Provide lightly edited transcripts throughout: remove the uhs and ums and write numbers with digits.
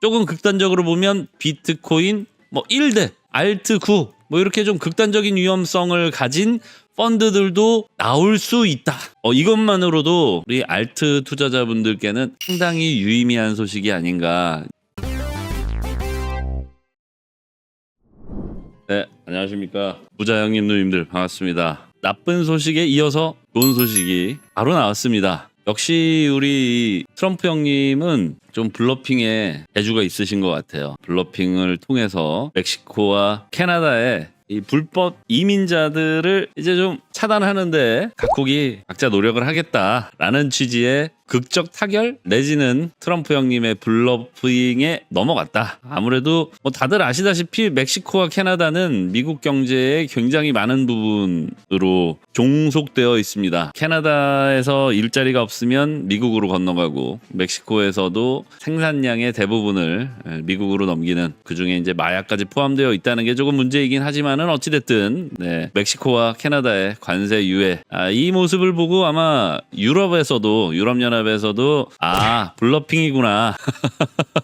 조금 극단적으로 보면 비트코인 뭐 1대 알트 9 뭐 이렇게 좀 극단적인 위험성을 가진 펀드들도 나올 수 있다. 이것만으로도 우리 알트 투자자분들께는 상당히 유의미한 소식이 아닌가. 네, 안녕하십니까. 부자 형님 누님들 반갑습니다. 나쁜 소식에 이어서 좋은 소식이 바로 나왔습니다. 역시 우리 트럼프 형님은 좀 블러핑에 재주가 있으신 것 같아요. 블러핑을 통해서 멕시코와 캐나다에 이 불법 이민자들을 이제 좀 차단하는데 각국이 각자 노력을 하겠다라는 취지의 극적 타결 내지는 트럼프 형님의 블러핑에 넘어갔다. 아무래도 뭐 다들 아시다시피 멕시코와 캐나다는 미국 경제의 굉장히 많은 부분으로 종속되어 있습니다. 캐나다에서 일자리가 없으면 미국으로 건너가고 멕시코에서도 생산량의 대부분을 미국으로 넘기는, 그중에 이제 마약까지 포함되어 있다는 게 조금 문제이긴 하지만은 어찌됐든 멕시코와 캐나다의 관세 유예, 이 모습을 보고 아마 유럽연합에서도 블러핑이구나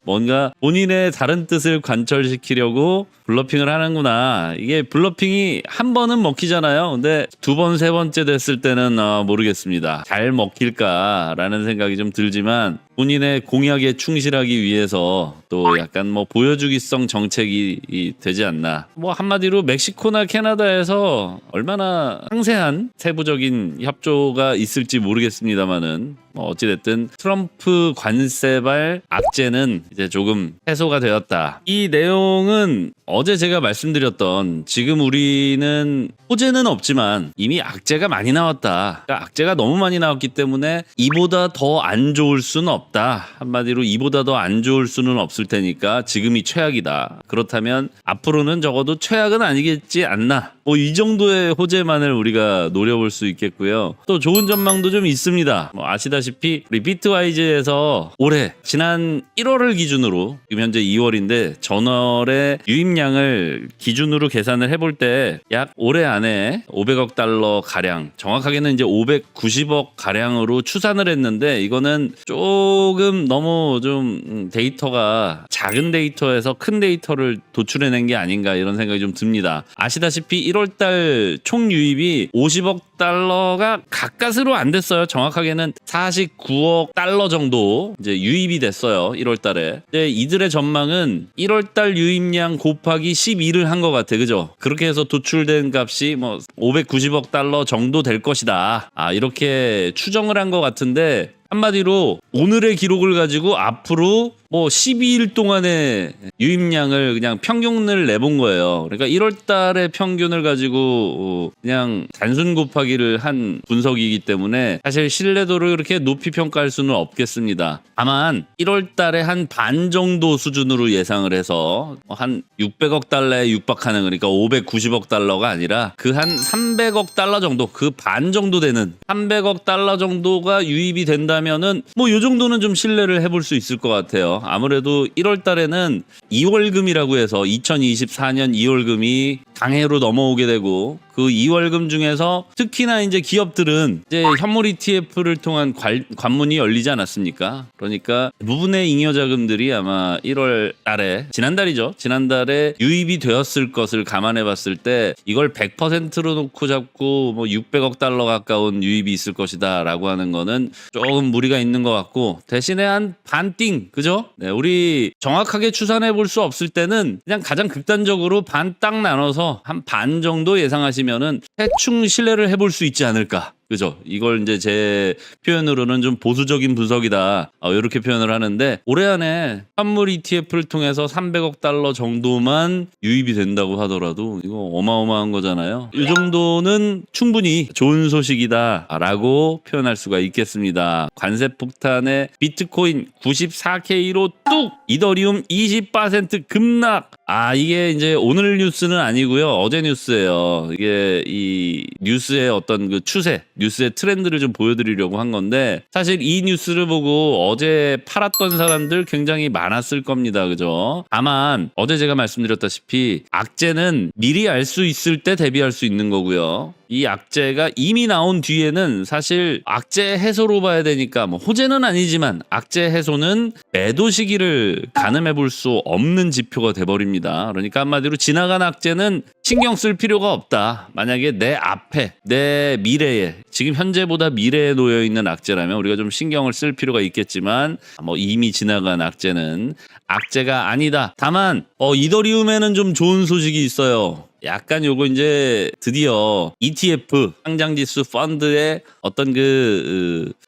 뭔가 본인의 다른 뜻을 관철시키려고 블러핑을 하는구나. 이게 블러핑이 한 번은 먹히잖아요. 근데 두 번, 세 번째 됐을 때는 모르겠습니다. 잘 먹힐까라는 생각이 좀 들지만 본인의 공약에 충실하기 위해서 또 약간 뭐 보여주기성 정책이 되지 않나. 뭐 한마디로 멕시코나 캐나다에서 얼마나 상세한 세부적인 협조가 있을지 모르겠습니다만은 뭐 어찌됐든 트럼프 관세발 악재는 이제 조금 해소가 되었다. 이 내용은 어제 제가 말씀드렸던, 지금 우리는 호재는 없지만 이미 악재가 많이 나왔다. 그러니까 악재가 너무 많이 나왔기 때문에 이보다 더 안 좋을 수는 없다. 한마디로 이보다 더 안 좋을 수는 없을 테니까 지금이 최악이다. 그렇다면 앞으로는 적어도 최악은 아니겠지 않나. 뭐 이 정도의 호재만을 우리가 노려볼 수 있겠고요. 또 좋은 전망도 좀 있습니다. 뭐 아시다시피 우리 비트와이즈에서 올해 지난 1월을 기준으로, 지금 현재 2월인데 전월의 유입량을 기준으로 계산을 해볼 때 약 올해 안에 500억 달러 가량, 정확하게는 이제 590억 가량으로 추산을 했는데, 이거는 조금 너무 좀 데이터가 작은 데이터에서 큰 데이터를 도출해낸 게 아닌가 이런 생각이 좀 듭니다. 아시다시피 1월달 총 유입이 50억 달러가 가까스로 안 됐어요. 정확하게는 49억 달러 정도 이제 유입이 됐어요. 1월달에. 이제 이들의 전망은 1월달 유입량 곱하기 12를 한 것 같아, 그죠? 그렇게 해서 도출된 값이 뭐 590억 달러 정도 될 것이다. 이렇게 추정을 한 것 같은데, 한마디로 오늘의 기록을 가지고 앞으로 뭐 12일 동안의 유입량을 그냥 평균을 내본 거예요. 그러니까 1월 달의 평균을 가지고 그냥 단순 곱하기를 한 분석이기 때문에 사실 신뢰도를 그렇게 높이 평가할 수는 없겠습니다. 다만 1월 달에 한 반 정도 수준으로 예상을 해서 한 600억 달러에 육박하는, 그러니까 590억 달러가 아니라 그 한 300억 달러 정도, 그 반 정도 되는 300억 달러 정도가 유입이 된다면은 뭐 이 정도는 좀 신뢰를 해볼 수 있을 것 같아요. 아무래도 1월 달에는 2월금이라고 해서 2024년 2월금이 당해로 넘어오게 되고, 그 2월금 중에서 특히나 이제 기업들은 이제 현물 ETF를 통한 관문이 열리지 않았습니까? 그러니까 대부분의 잉여자금들이 아마 1월 달에, 지난달에 유입이 되었을 것을 감안해 봤을 때 이걸 100%로 놓고 잡고 뭐 600억 달러 가까운 유입이 있을 것이다 라고 하는 거는 조금 무리가 있는 것 같고, 대신에 한 반띵, 그죠? 우리 정확하게 추산해 볼 수 없을 때는 그냥 가장 극단적으로 반 딱 나눠서 한 반 정도 예상하시면은 대충 신뢰를 해볼 수 있지 않을까. 그죠? 이걸 이제 제 표현으로는 좀 보수적인 분석이다. 이렇게 표현을 하는데, 올해 안에 환물 ETF를 통해서 300억 달러 정도만 유입이 된다고 하더라도 이거 어마어마한 거잖아요. 이 정도는 충분히 좋은 소식이다라고 표현할 수가 있겠습니다. 관세 폭탄에 비트코인 94K로 뚝! 이더리움 20% 급락! 이게 이제 오늘 뉴스는 아니고요. 어제 뉴스예요. 이게 이 뉴스의 어떤 그 추세, 뉴스의 트렌드를 좀 보여드리려고 한 건데 사실 이 뉴스를 보고 어제 팔았던 사람들 굉장히 많았을 겁니다. 그죠? 다만 어제 제가 말씀드렸다시피 악재는 미리 알 수 있을 때 대비할 수 있는 거고요. 이 악재가 이미 나온 뒤에는 사실 악재 해소로 봐야 되니까 뭐 호재는 아니지만 악재 해소는 매도 시기를 가늠해 볼 수 없는 지표가 돼버립니다. 그러니까 한마디로 지나간 악재는 신경 쓸 필요가 없다. 만약에 내 앞에 내 미래에 지금 현재보다 미래에 놓여 있는 악재라면 우리가 좀 신경을 쓸 필요가 있겠지만 뭐 이미 지나간 악재는 악재가 아니다. 다만 이더리움에는 좀 좋은 소식이 있어요. 약간 요거 이제 드디어 ETF 상장지수 펀드의 어떤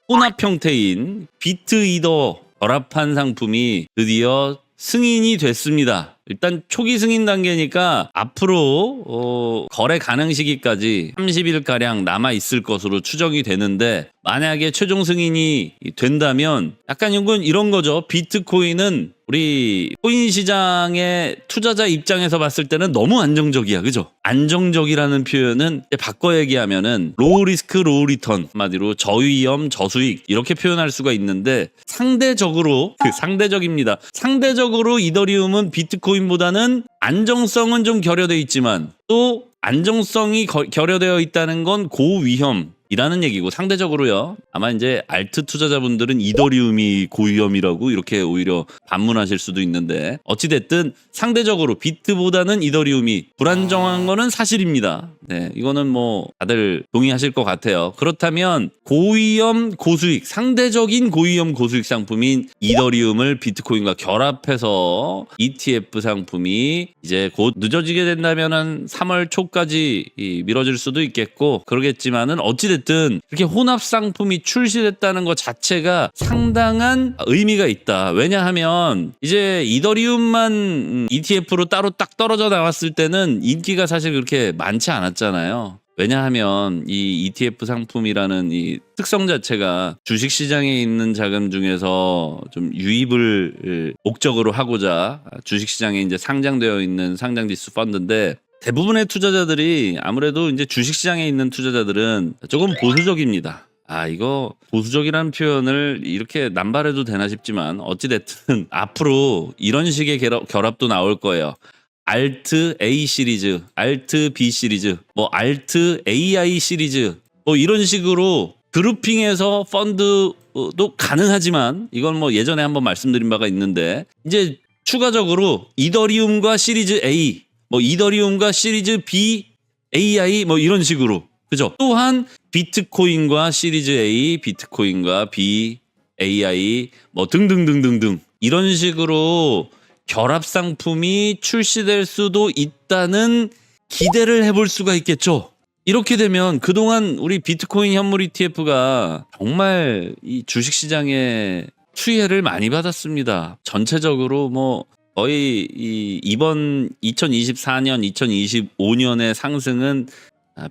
혼합 형태인 비트 이더 결합한 상품이 드디어 승인이 됐습니다. 일단 초기 승인 단계니까 앞으로 거래 가능 시기까지 30일가량 남아있을 것으로 추정이 되는데 만약에 최종 승인이 된다면 약간 이런 거죠. 비트코인은 우리 코인 시장의 투자자 입장에서 봤을 때는 너무 안정적이야. 그죠? 안정적이라는 표현은 바꿔 얘기하면은 로우 리스크 로우 리턴, 한마디로 저위험 저수익 이렇게 표현할 수가 있는데 상대적으로 상대적입니다. 상대적으로 이더리움은 비트코인보다는 안정성은 좀 결여돼 있지만 또 안정성이 결여되어 있다는 건 고위험이라는 얘기고 상대적으로요. 아마 이제 알트 투자자분들은 이더리움이 고위험이라고 이렇게 오히려 반문하실 수도 있는데 어찌됐든 상대적으로 비트보다는 이더리움이 불안정한 거는 사실입니다. 네, 이거는 뭐 다들 동의하실 것 같아요. 그렇다면 고위험 고수익, 상대적인 고위험 고수익 상품인 이더리움을 비트코인과 결합해서 ETF 상품이 이제 곧 늦어지게 된다면 한 3월 초까지 미뤄질 수도 있겠고 그러겠지만은 어찌됐든 이렇게 혼합 상품이 출시됐다는 것 자체가 상당한 의미가 있다. 왜냐하면 이제 이더리움만 ETF로 따로 딱 떨어져 나왔을 때는 인기가 사실 그렇게 많지 않았잖아요. 왜냐하면 이 ETF 상품이라는 이 특성 자체가 주식시장에 있는 자금 중에서 좀 유입을 목적으로 하고자 주식시장에 이제 상장되어 있는 상장지수 펀드인데 대부분의 투자자들이 아무래도 이제 주식시장에 있는 투자자들은 조금 보수적입니다. 이거 보수적이라는 표현을 이렇게 남발해도 되나 싶지만 어찌됐든 앞으로 이런 식의 결합도 나올 거예요. 알트 A 시리즈, 알트 B 시리즈, 뭐 알트 AI 시리즈, 뭐 이런 식으로 그룹핑해서 펀드도 가능하지만 이건 뭐 예전에 한번 말씀드린 바가 있는데 이제 추가적으로 이더리움과 시리즈 A, 뭐 이더리움과 시리즈 B AI 뭐 이런 식으로 그죠? 또한 비트코인과 시리즈 A, 비트코인과 B AI 뭐 등등등등등 이런 식으로 결합 상품이 출시될 수도 있다는 기대를 해볼 수가 있겠죠. 이렇게 되면 그동안 우리 비트코인 현물 ETF가 정말 이 주식시장에 수혜를 많이 받았습니다. 전체적으로 뭐 거의 이번 2024년, 2025년의 상승은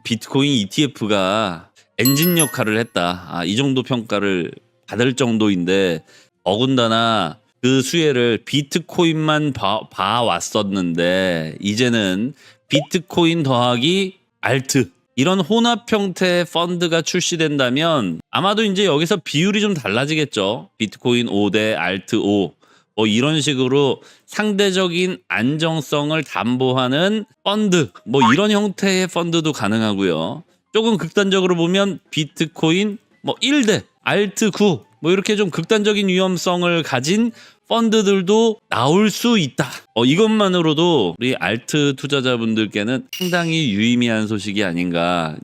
비트코인 ETF가 엔진 역할을 했다. 이 정도 평가를 받을 정도인데 더군다나 그 수혜를 비트코인만 봐왔었는데 이제는 비트코인 더하기 알트 이런 혼합 형태의 펀드가 출시된다면 아마도 이제 여기서 비율이 좀 달라지겠죠. 비트코인 5대 알트 5 뭐 이런 식으로 상대적인 안정성을 담보하는 펀드 뭐 이런 형태의 펀드도 가능하고요. 조금 극단적으로 보면 비트코인 뭐 1대 알트 9 뭐 이렇게 좀 극단적인 위험성을 가진 펀드들도 나올 수 있다. 이것만으로도 우리 알트 투자자분들께는 상당히 유의미한 소식이 아닌가.